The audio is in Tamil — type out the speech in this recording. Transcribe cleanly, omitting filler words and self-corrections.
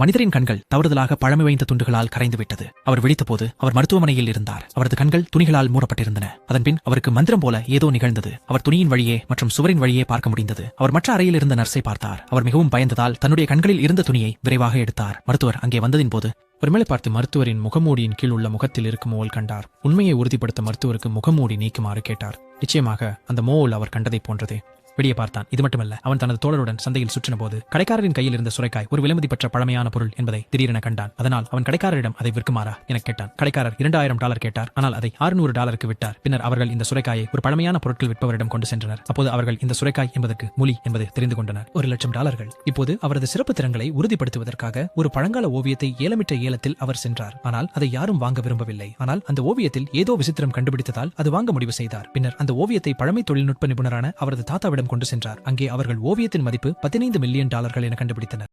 மனிதரின் கண்கள் தவறுதலாக பழமை வாய்ந்த துண்டுகளால் கரைந்துவிட்டது. அவர் விழித்தபோது அவர் மருத்துவமனையில் இருந்தார். அவரது கண்கள் துணிகளால் மூடப்பட்டிருந்தன. அதன்பின் அவருக்கு மந்திரம் போல ஏதோ நிகழ்ந்தது. அவர் துணியின் வழியே மற்றும் சுவரின் வழியே பார்க்க முடிந்தது. அவர் மற்ற அறையில் இருந்த நர்ஸை பார்த்தார். அவர் மிகவும் பயந்ததால் தன்னுடைய கண்களில் இருந்த துணியை விரைவாக எடுத்தார். மருத்துவர் அங்கே வந்ததின் போது ஒருமேலை பார்த்து மருத்துவரின் முகமூடியின் கீழ் உள்ள முகத்தில் இருக்கும் மோல் கண்டார். உண்மையை உறுதிப்படுத்த மருத்துவருக்கு முகமூடி நீக்குமாறு கேட்டார். நிச்சயமாக அந்த மோல் அவர் கண்டதை போன்றதே. வெளியே பார்த்தான். இது மட்டுமல்ல, அவன் தனது தோழருடன் சந்தையில் சுற்றின போது கடைக்காரரின் கையில் இருந்த சுரைக்காய் ஒரு விலைமதிப்பற்ற பழமையான பொருள் என்பதை திடீரென கண்டான். அதனால் அவன் கடைக்காரரிடம் அதை விற்குமாறா என கேட்டான். கடைக்காரர் $2000 கேட்டார். ஆனால் அதை $600 விட்டார். பின்னர் அவர்கள் இந்த சுரைக்காயை ஒரு பழமையான பொருட்கள் விற்பவரிடம் கொண்டு சென்றனர். அப்போது அவர்கள் இந்த சுரைக்காய் என்பதற்கு மூலி என்பது தெரிந்து கொண்டனர். $1,00,000. இப்போது அவரது சிறப்பு திறன்களை உறுதிப்படுத்துவதற்காக ஒரு பழங்கால ஓவியத்தை ஏலமிட்ட ஏலத்தில் அவர் சென்றார். ஆனால் அதை யாரும் வாங்க விரும்பவில்லை. ஆனால் அந்த ஓவியத்தில் ஏதோ விசித்திரம் கண்டுபிடித்ததால் அது வாங்க முடிவு செய்தார். பின்னர் அந்த ஓவியத்தை பழமை தொழில்நுட்ப நிபுணரான அவரது தாத்தாவிடம் கொண்டு சென்றார். அங்கே அவர்கள் ஓவியத்தின் மதிப்பு $15 மில்லியன் என கண்டுபிடித்தனர்.